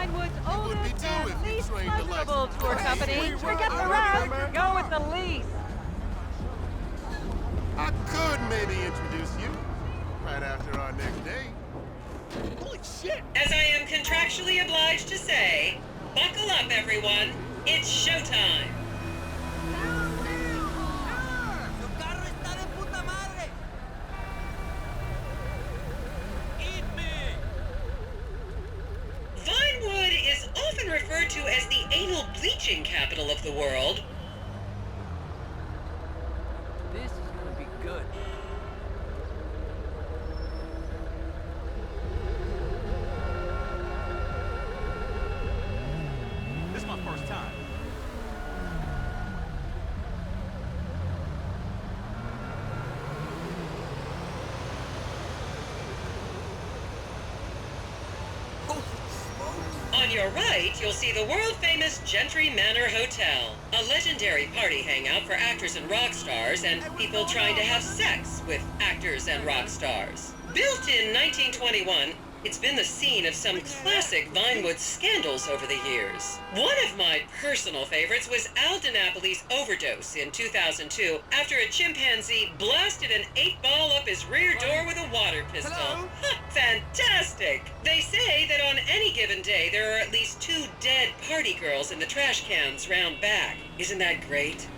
Vinewood's You would be oldest too and if you least trained the likes pleasurable of tour Hey, company. we Forget were the rest. Go with the least. I could maybe introduce you right after our next date. Holy shit! As I am contractually obliged to say, buckle up, everyone. It's showtime. Vinewood is often referred to as the anal bleaching capital of the world. This is gonna be good. This is my first time. On your right, you'll see the world-famous Gentry Manor Hotel, a legendary party hangout for actors and rock stars and people trying to have sex with actors and rock stars. Built in 1921, it's been the scene of some classic Vinewood scandals over the years. One of my personal favorites was Al DiNapoli's overdose in 2002 after a chimpanzee blasted an 8-ball up his rear door with a water pistol. Ha, fantastic! They say that on any given day there are at least 2 dead party girls in the trash cans round back. Isn't that great?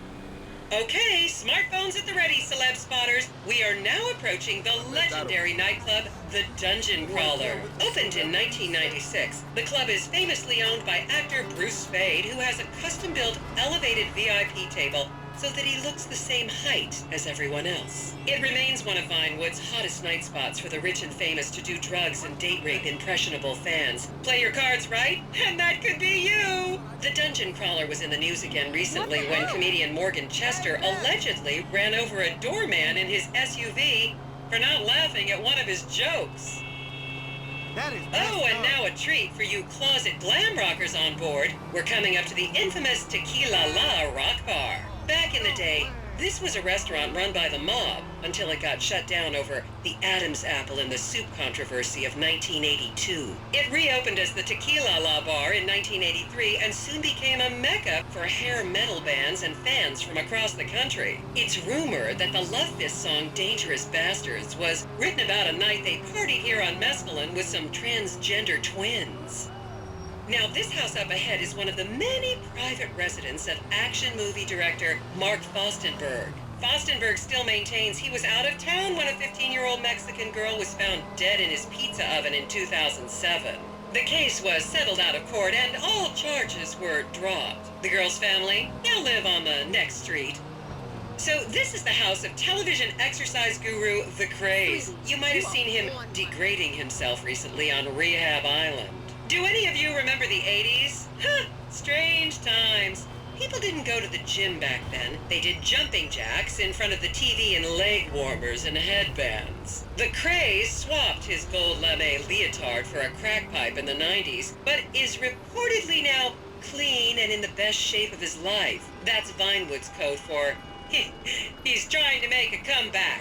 Okay, smartphones at the ready, celeb spotters. We are now approaching the legendary nightclub, the Dungeon Crawler. Opened in 1996, the club is famously owned by actor Bruce Spade, who has a custom-built elevated VIP table so that he looks the same height as everyone else. It remains one of Vinewood's hottest night spots for the rich and famous to do drugs and date rape impressionable fans. Play your cards right, and that could be you! The Dungeon Crawler was in the news again recently when comedian Morgan Chester allegedly ran over a doorman in his SUV for not laughing at one of his jokes. Oh, and now a treat for you closet glam rockers on board. We're coming up to the infamous Tequila La Rock Bar. Back in the day, this was a restaurant run by the mob until it got shut down over the Adam's apple in the soup controversy of 1982. It reopened as the Tequila La Bar in 1983 and soon became a mecca for hair metal bands and fans from across the country. It's rumored that the Love Fist song Dangerous Bastards was written about a night they partied here on Mescaline with some transgender twins. Now, this house up ahead is one of the many private residence of action movie director Mark Fostenberg. Fostenberg still maintains he was out of town when a 15-year-old Mexican girl was found dead in his pizza oven in 2007. The case was settled out of court and all charges were dropped. The girl's family now live on the next street. So this is the house of television exercise guru The Craze. You might have seen him degrading himself recently on Rehab Island. Do any of you remember the 80s? Huh, strange times. People didn't go to the gym back then. They did jumping jacks in front of the TV and leg warmers and headbands. The Craze swapped his gold lame leotard for a crack pipe in the 90s, but is reportedly now clean and in the best shape of his life. That's Vinewood's code for, he's trying to make a comeback.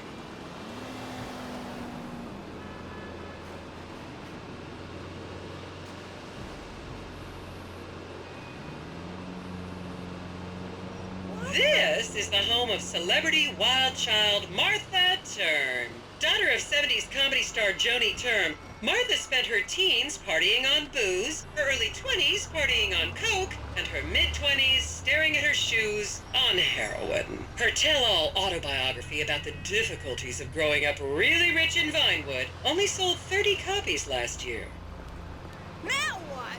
This is the home of celebrity wild child Martha Term. Daughter of 70s comedy star Joni Term, Martha spent her teens partying on booze, her early 20s partying on coke, and her mid-20s staring at her shoes on heroin. Her tell-all autobiography about the difficulties of growing up really rich in Vinewood only sold 30 copies last year. Now what?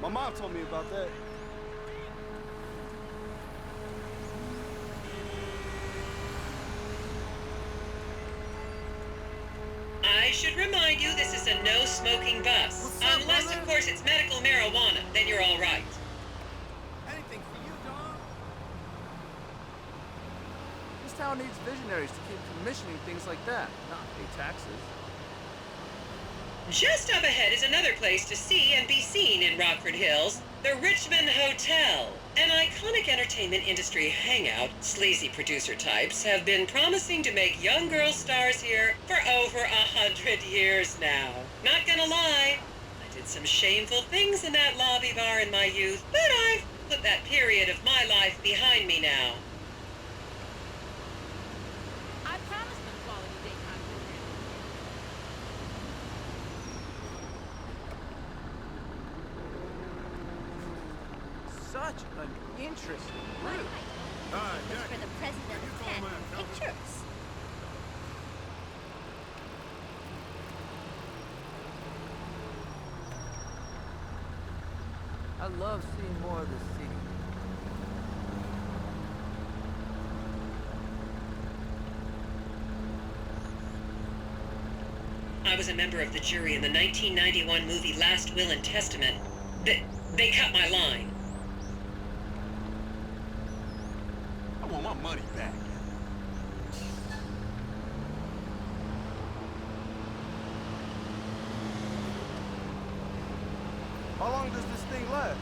My mom told me about that. I should remind you this is a no-smoking bus. Unless, of course, it's medical marijuana, then you're all right. Anything for you, dog. This town needs visionaries to keep commissioning things like that, not pay taxes. Just up ahead is another place to see and be seen in Rockford Hills, the Richmond Hotel. An iconic entertainment industry hangout, sleazy producer types have been promising to make young girl stars here for over 100 years now. Not gonna lie, I did some shameful things in that lobby bar in my youth, but I've put that period of my life behind me now. I promised them quality daytime programming. Such an interesting route. All right, For Jackie. the president of Come on, Penn. come on. Pictures. I love seeing more of the city. I was a member of the jury in the 1991 movie Last Will and Testament. They cut my line. I want my money back. How long does this thing last?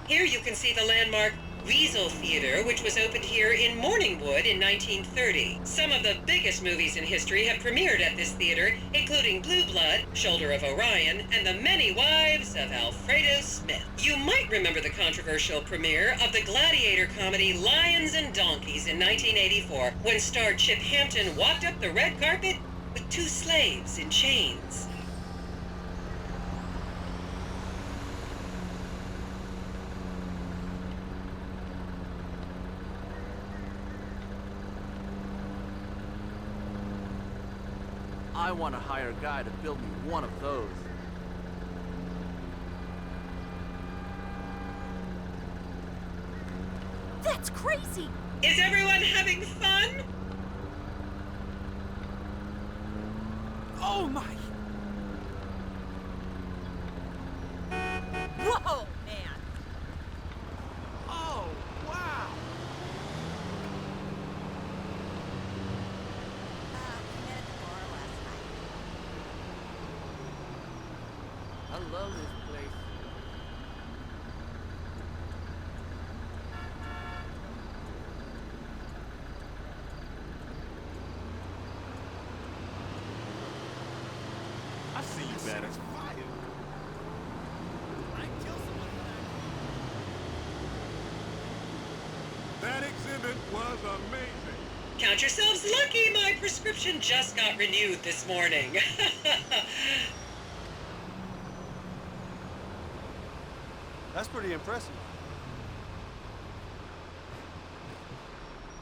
Here you can see the landmark Weasel Theater, which was opened here in Morningwood in 1930. Some of the biggest movies in history have premiered at this theater, including Blue Blood, Shoulder of Orion, and The Many Wives of Alfredo Smith. You might remember the controversial premiere of the gladiator comedy Lions and Donkeys in 1984, when star Chip Hampton walked up the red carpet with two slaves in chains. I want to hire a guy to build me one of those. That's crazy! Is everyone having fun? Oh my! Whoa, man! Oh, wow! We met at the bar last night. I love this place. I see you better. That exhibit was amazing. Count yourselves lucky, my prescription just got renewed this morning. That's pretty impressive.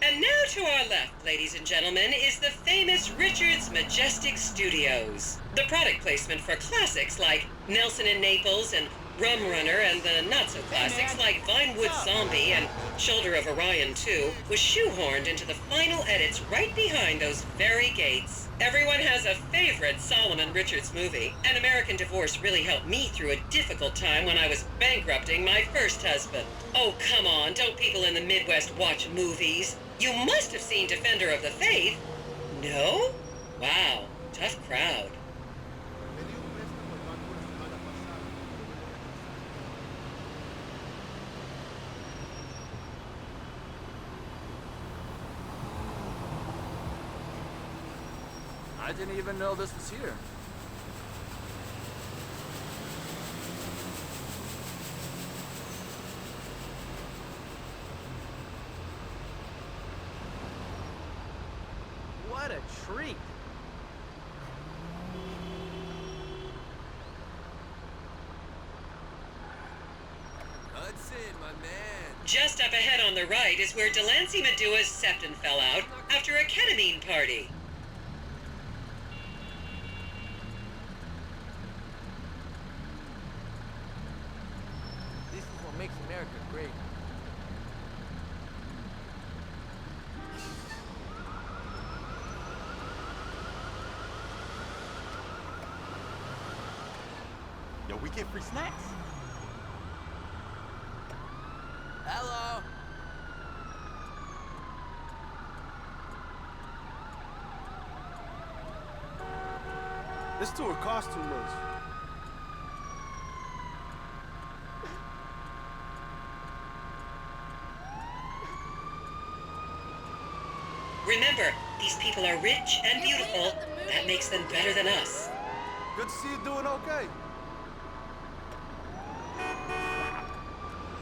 And now to our left, ladies and gentlemen, is the famous Richards Majestic Studios. The product placement for classics like Nelson and Naples and Rum Runner, and the not-so-classics like Vinewood Zombie and Shoulder of Orion 2 was shoehorned into the final edits right behind those very gates. Everyone has a favorite Solomon Richards movie. An American Divorce really helped me through a difficult time when I was bankrupting my first husband. Oh, come on, don't people in the Midwest watch movies? You must have seen Defender of the Faith. No? Wow, tough crowd. I didn't even know this was here. What a treat! Hudson, my man. Just up ahead on the right is where Delancey Medua's septon fell out after a ketamine party. This is what makes America great. Yo, we get free snacks. Hello. This tour costs too much. Remember, these people are rich and beautiful. That makes them better than us. Good to see you doing okay.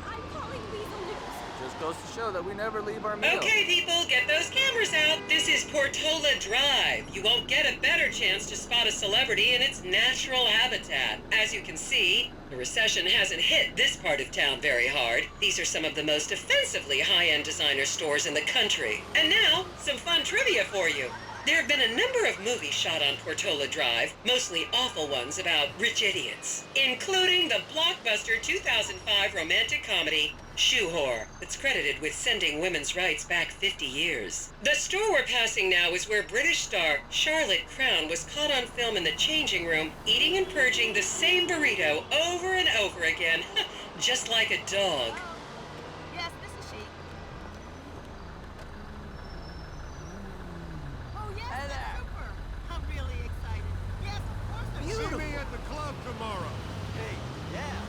I'm calling Weasel News. Just goes to show that we never leave our meals. Okay, people, get those cameras out. This is Portola Drive. You won't get a better chance to spot a celebrity in its natural habitat. As you can see, the recession hasn't hit this part of town very hard. These are some of the most offensively high-end designer stores in the country. And now, some fun trivia for you. There have been a number of movies shot on Portola Drive, mostly awful ones about rich idiots, including the blockbuster 2005 romantic comedy, Shoe Whore, that's credited with sending women's rights back 50 years. The store we're passing now is where British star Charlotte Crown was caught on film in the changing room, eating and purging the same burrito over and over again, just like a dog. Yes, this is she. Oh, yes, Hey that's there. super. I'm really excited. Yes, of course I'm See me at the club tomorrow. Hey, yeah.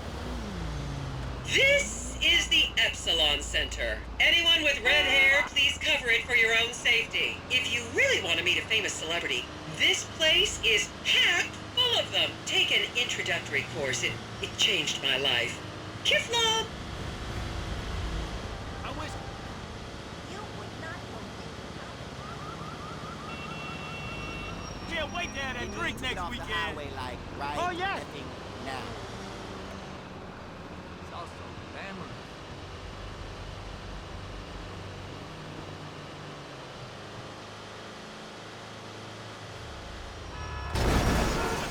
This is the Epsilon Center. Anyone with red hair, please cover it for your own safety. If you really want to meet a famous celebrity, this place is packed full of them. Take an introductory course. It changed my life. Kiflom! I wish. You would not believe. Can't wait to have that drink next weekend. Like, right Oh, yeah. now. It's also glamorous.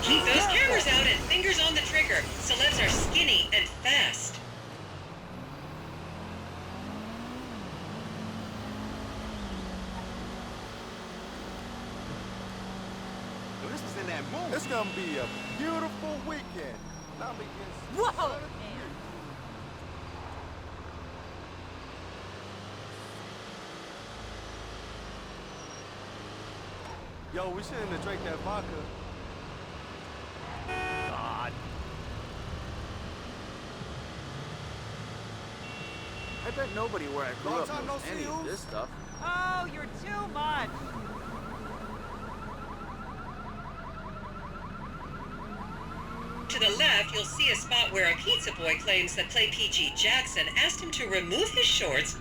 Keep those cameras out and fingers on the trigger. Celebs are skinny and fast. This was in that movie. It's gonna be a beautiful weekend. Now begins. Whoa, man. Yo, we shouldn't have drank that vodka. God. I bet nobody where I grew Long up time knows no see, any of Ooze. this stuff. Oh, you're too much. To the left, you'll see a spot where a pizza boy claims that Play PG Jackson asked him to remove his shorts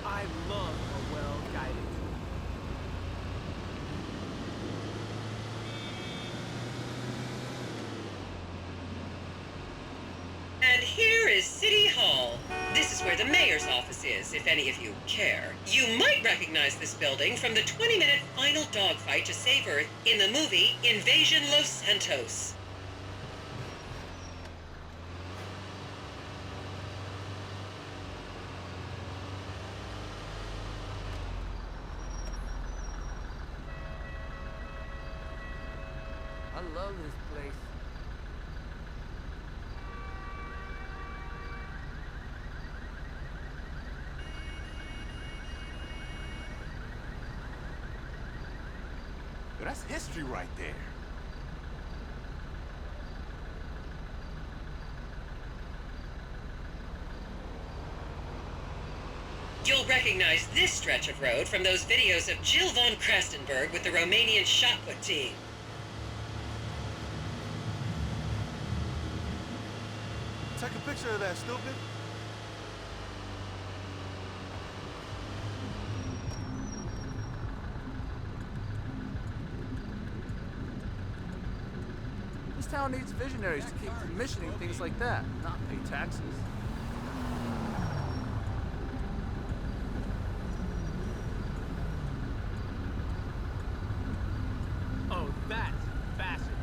I love a well-guided tour. And here is City Hall. This is where the mayor's office is, if any of you care. You might recognize this building from the 20-minute final dogfight to save Earth in the movie Invasion Los Santos. I love this place. Yo, that's history right there. You'll recognize this stretch of road from those videos of Jill von Krastenberg with the Romanian shot put team. Take a picture of that, stupid. This town needs visionaries to keep commissioning things like that, not pay taxes. Oh, that's fascinating.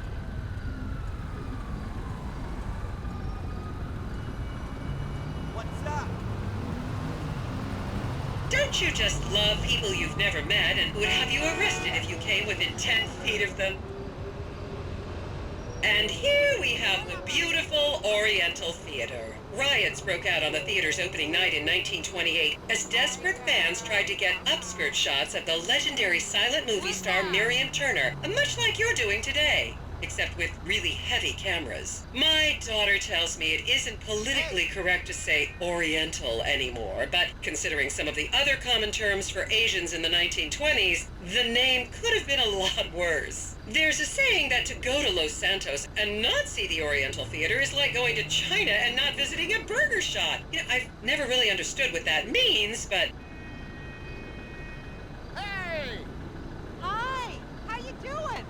What's up? Don't you just love people you've never met and would have you arrested if you came within 10 feet of them? And here we have the beautiful Oriental Theater. Riots broke out on the theater's opening night in 1928 as desperate fans tried to get upskirt shots of the legendary silent movie star Miriam Turner, much like you're doing today, except with really heavy cameras. My daughter tells me it isn't politically correct to say Oriental anymore, but considering some of the other common terms for Asians in the 1920s, the name could have been a lot worse. There's a saying that to go to Los Santos and not see the Oriental Theater is like going to China and not visiting a burger shop. You know, I've never really understood what that means, but... Hey! Hi! How you doing?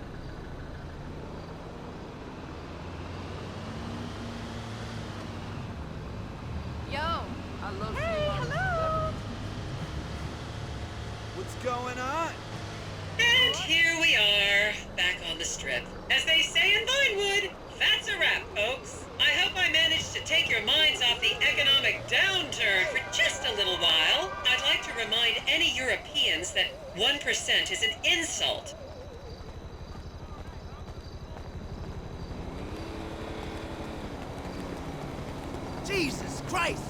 Yo, I love Hey, seeing all these hello! What's going on? And here we are, back on the strip. As they say in Vinewood, that's a wrap, folks. I hope I managed to take your minds off the economic downturn for just a little while. I'd like to remind any Europeans that 1% is an insult. Jesus Christ!